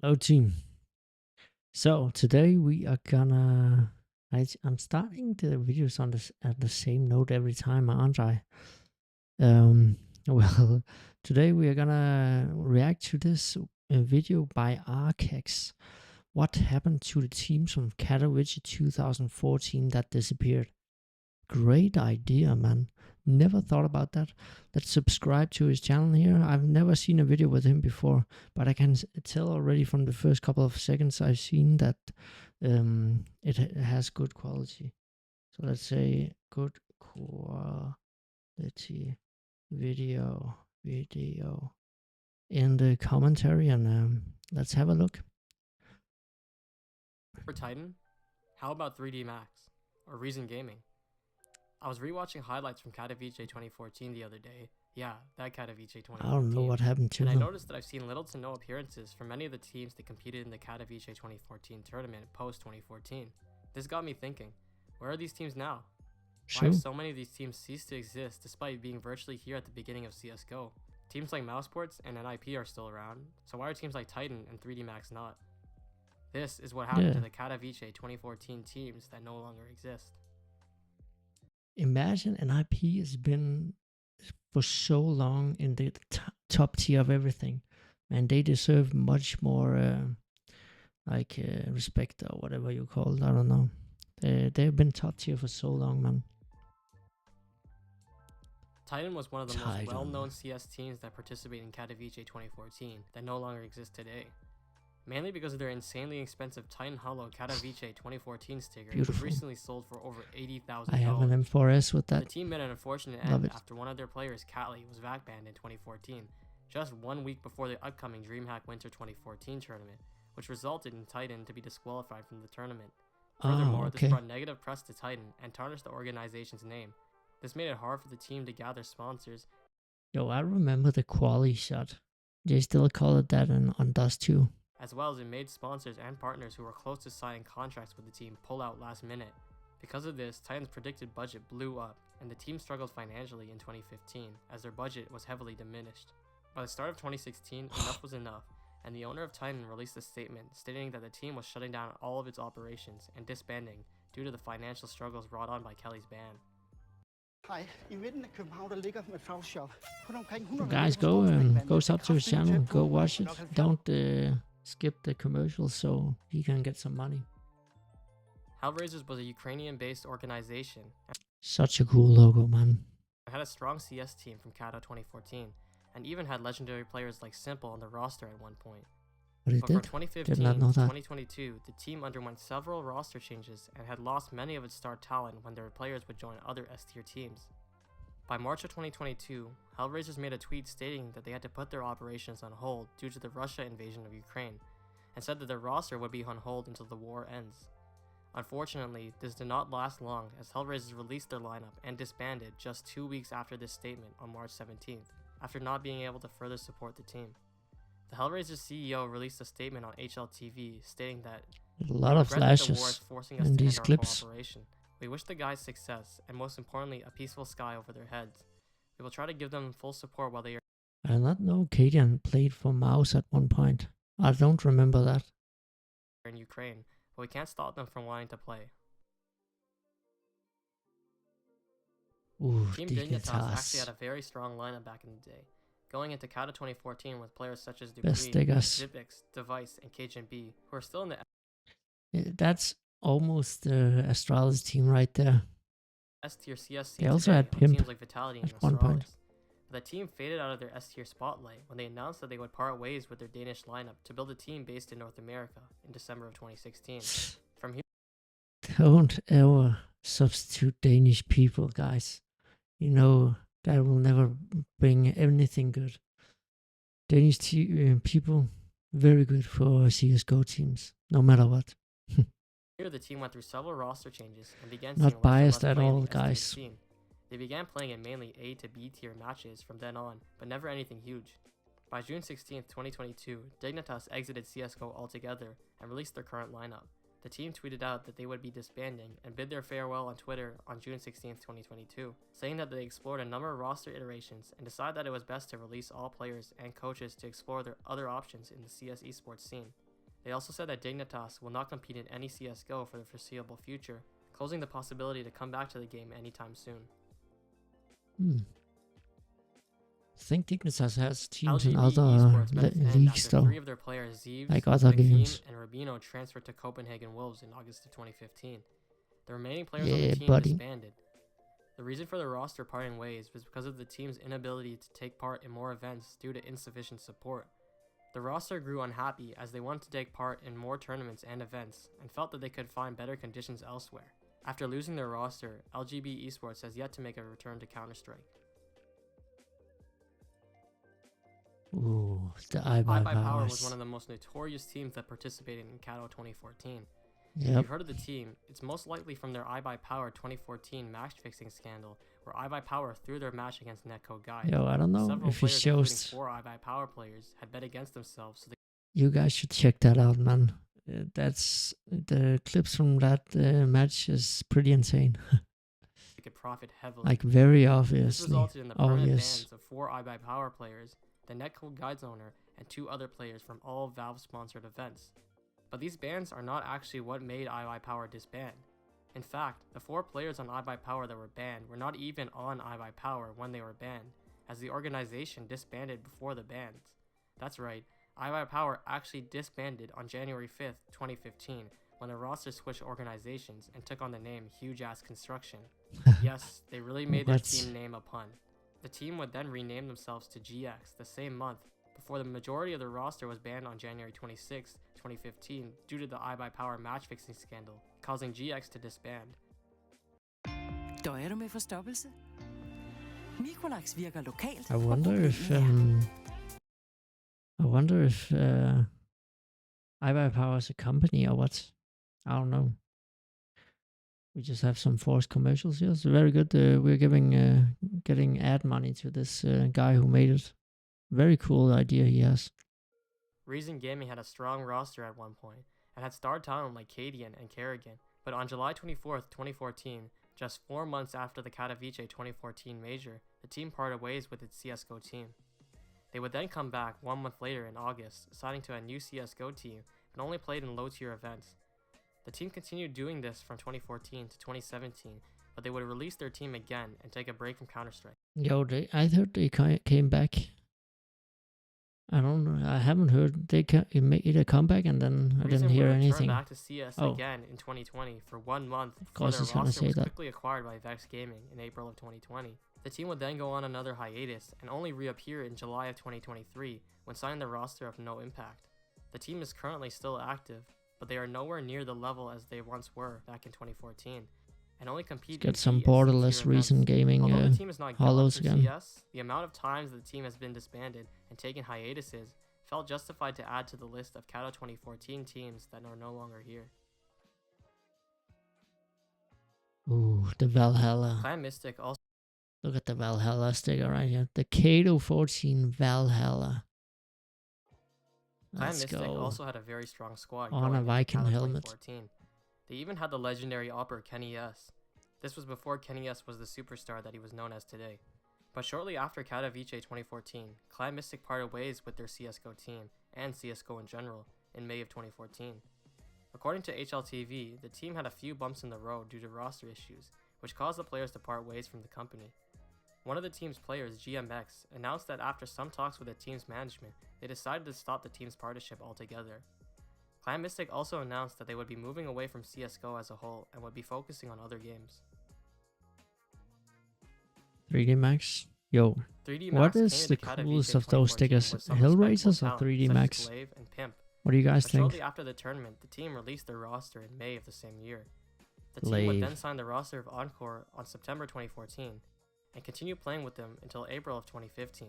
Hello, team. So today we are gonna. I'm starting the videos on this at the same note every time, aren't I? Well, today we are gonna react to this video by Arkex. What happened to the teams from Katowice 2014 that disappeared? Great idea, man. Never thought about that. Let's subscribe to his channel here. I've never seen a video with him before, but I can tell already from the first couple of seconds I've seen that it has good quality. So let's say good quality video in the commentary, and let's have a look. For Titan, how about 3D Max or Reason Gaming? I was rewatching highlights from Katowice 2014 the other day. Yeah, that Katowice 2014. I don't know what happened to and them. I noticed that I've seen little to no appearances from many of the teams that competed in the Katowice 2014 tournament post 2014. This got me thinking, where are these teams now? Why have so many of these teams ceased to exist despite being virtually here at the beginning of CSGO? Teams like Mousesports and NIP are still around, so why are teams like Titan and 3D Max not? This is what happened to the Katowice 2014 teams that no longer exist. Imagine NIP has been for so long in the top tier of everything, and they deserve much more respect or whatever you call it. I don't know. They've been top tier for so long, man. Titan was one of the most well-known CS teams that participate in Katowice 2014 that no longer exist today. Mainly because of their insanely expensive Titan Hollow Katowice 2014 sticker, which recently sold for over $80,000. I have an M4S with that. The team met an unfortunate end after one of their players, Catley, was VAC banned in 2014, just 1 week before the upcoming DreamHack Winter 2014 tournament, which resulted in Titan to be disqualified from the tournament. Furthermore, this brought negative press to Titan and tarnished the organization's name. This made it hard for the team to gather sponsors. Yo, I remember the quali shot. They still call it that on Dust 2. As well as it made sponsors and partners who were close to signing contracts with the team pull out last minute. Because of this, Titan's predicted budget blew up, and the team struggled financially in 2015, as their budget was heavily diminished. By the start of 2016, enough was enough, and the owner of Titan released a statement stating that the team was shutting down all of its operations and disbanding due to the financial struggles brought on by Kelly's ban. Guys, go sub to his channel, go watch it. Don't skip the commercials so he can get some money. Hellraisers was a Ukrainian-based organization. Such a cool logo, man. It had a strong CS team from Kato 2014, and even had legendary players like Simple on the roster at one point. But from 2015 to 2022, the team underwent several roster changes and had lost many of its star talent when their players would join other S-tier teams. By March of 2022, Hellraisers made a tweet stating that they had to put their operations on hold due to the Russia invasion of Ukraine, and said that their roster would be on hold until the war ends. Unfortunately, this did not last long, as Hellraisers released their lineup and disbanded just 2 weeks after this statement on March 17th, after not being able to further support the team. The Hellraisers CEO released a statement on HLTV stating that a lot of flashes in these clips. We wish the guys success, and most importantly, a peaceful sky over their heads. We will try to give them full support while they are. I did not know Kadian played for Mouse at one point. I don't remember that. In Ukraine, but we can't stop them from wanting to play. Ooh, Team Dignitas actually had a very strong lineup back in the day, going into Kato 2014 with players such as Dupree, Zipix, Device, and KGB, who are still in the... That's almost the Astralis team right there. S-tier CS they also had Pimp teams like Vitality and at one point. But the team faded out of their S-tier spotlight when they announced that they would part ways with their Danish lineup to build a team based in North America in December of 2016. From here, don't ever substitute Danish people, guys. You know that will never bring anything good. Danish people, very good for CSGO teams, no matter what. Here, the team went through several roster changes and began not biased at all, guys. They began playing in mainly A to B tier matches from then on, but never anything huge. By June 16th, 2022, Dignitas exited CSGO altogether and released their current lineup. The team tweeted out that they would be disbanding and bid their farewell on Twitter on June 16th, 2022, saying that they explored a number of roster iterations and decided that it was best to release all players and coaches to explore their other options in the CS esports scene. They also said that Dignitas will not compete in any CSGO for the foreseeable future, closing the possibility to come back to the game anytime soon. I think Dignitas has teams in LGB other Esports met its end leagues after though, 3 of their players, Zeeves, like other Nakeem, games. and Rubino, transferred to Copenhagen Wolves in August of 2015. The remaining players on Yeah, the team buddy. disbanded. The reason for the roster parting ways was because of the team's inability to take part in more events due to insufficient support. The roster grew unhappy as they wanted to take part in more tournaments and events and felt that they could find better conditions elsewhere. After losing their roster, LGB Esports has yet to make a return to Counter-Strike. Ooh, the iBuyPower was one of the most notorious teams that participated in Kato 2014. Yep. If you've heard of the team, it's most likely from their iBuyPower 2014 match fixing scandal, where iBuyPower threw their match against Netcode Guide. Yo, I don't know Several if it players, including shows. 4 iBuyPower players, had bet against themselves, so You guys should check that out, man. That's the clips from that match is pretty insane. they could profit heavily. Like very This obviously. resulted in the permanent Yes. bans of 4 iBuyPower players, the Netcode Guide's owner, and 2 other players from all Valve-sponsored events. But these bans are not actually what made iBuyPower disband. In fact, the 4 players on iBuyPower that were banned were not even on iBuyPower when they were banned, as the organization disbanded before the bans. That's right, iBuyPower actually disbanded on January 5th, 2015, when the roster switched organizations and took on the name Huge Ass Construction. Yes, they really made their team name a pun. The team would then rename themselves to GX the same month, before the majority of the roster was banned on January 26, 2015 due to the iBuyPower match fixing scandal, causing GX to disband. Døjer du med forstoppelse? Mikrolax virker lokalt. I wonder if iBuyPower is a company or what. I don't know. We just have some forced commercials here. It's very good. We're getting ad money to this guy who made it. Very cool idea he has. Reason Gaming had a strong roster at one point, and had star talent like Cadian and Kerrigan, but on July 24th, 2014, just 4 months after the Katowice 2014 major, the team parted ways with its CSGO team. They would then come back 1 month later in August, signing to a new CSGO team, but only played in low-tier events. The team continued doing this from 2014 to 2017, but they would release their team again and take a break from Counter-Strike. Yo, I heard they came back. I don't know. I haven't heard they made a comeback, and then I didn't hear anything. Back to CS again in 2020 for 1 month. Of course, he's gonna say was that. Quickly acquired by Vex Gaming in April of 2020. The team would then go on another hiatus and only reappear in July of 2023 when signing the roster of No Impact. The team is currently still active, but they are nowhere near the level as they once were back in 2014, and only compete. Get some borderless Reason Gaming hollows again. CS, the amount of times the team has been disbanded and taken hiatuses felt justified to add to the list of Kato 2014 teams that are no longer here. Ooh, the Valhalla. Clan Mystic also. Look at the Valhalla sticker right here. The Kato 14 Valhalla. Clan Let's Mystic go. also had a very strong squad. On a Viking helmet. 2014. They even had the legendary opper Kenny S. This was before Kenny S was the superstar that he was known as today. But shortly after Katowice 2014, Clan Mystic parted ways with their CSGO team, and CSGO in general, in May of 2014. According to HLTV, the team had a few bumps in the road due to roster issues, which caused the players to part ways from the company. One of the team's players, GMX, announced that after some talks with the team's management, they decided to stop the team's partnership altogether. Clan Mystic also announced that they would be moving away from CSGO as a whole and would be focusing on other games. 3D Max? Yo, 3D what Max is the coolest of those stickers? Hellraisers or 3D Max? What do you guys think? Shortly after the tournament, the team released their roster in May of the same year. The team would then sign the roster of Encore on September 2014 and continue playing with them until April of 2015,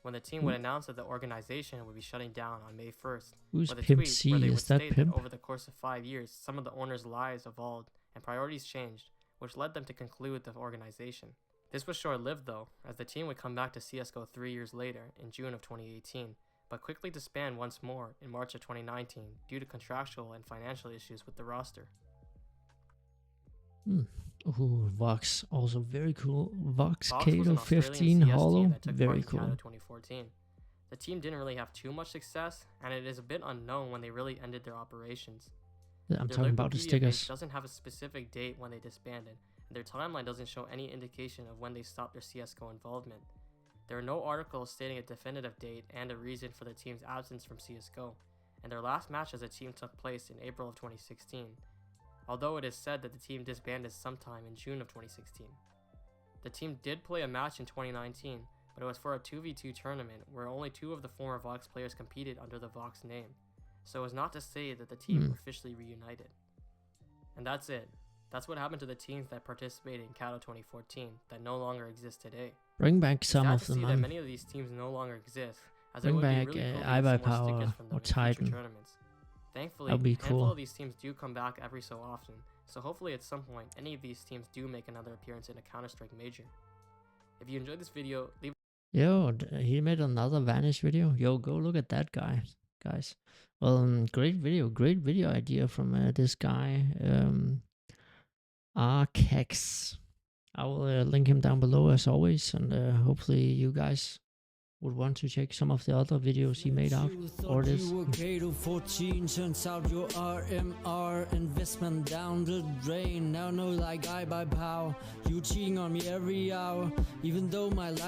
when the team would announce that the organization would be shutting down on May 1st. Who's with a Pimp tweet C? where they Is would that state Pimp? that over the course of 5 years, some of the owners' lives evolved and priorities changed, which led them to conclude the organization. This was short-lived though, as the team would come back to CSGO 3 years later in June of 2018, but quickly disband once more in March of 2019 due to contractual and financial issues with the roster. Ooh, Vox, also very cool. Vox Vox was Kato an Australian 15 CS hollow, team that took part very in cool. Kato 2014. The team didn't really have too much success, and it is a bit unknown when they really ended their operations. I'm talking about the stickers. Doesn't have a specific date when they disbanded, and their timeline doesn't show any indication of when they stopped their CSGO involvement. There are no articles stating a definitive date and a reason for the team's absence from CSGO, and their last match as a team took place in April of 2016, although it is said that the team disbanded sometime in June of 2016. The team did play a match in 2019, but it was for a 2v2 tournament where only 2 of the former Vox players competed under the Vox name, so as not to say that the team officially reunited. And that's it. That's what happened to the teams that participated in Kato 2014 that no longer exist today. Bring back some of them, man. That many of these teams no longer exist, as it would be really cool to see more stickers from them in future tournaments. Thankfully, a handful of these teams do come back every so often, so hopefully at some point any of these teams do make another appearance in a Counter-Strike major. If you enjoyed this video, leave. Yo, he made another Vanish video. Yo, go look at that guy, guys. Well, great video idea from this guy, Arkex. I will link him down below as always, and hopefully you guys would want to check some of the other videos he made out or this. You were Kato 14, turns out your RMR investment down the drain. Now know like I buy power. You cheating on me every hour, even though my life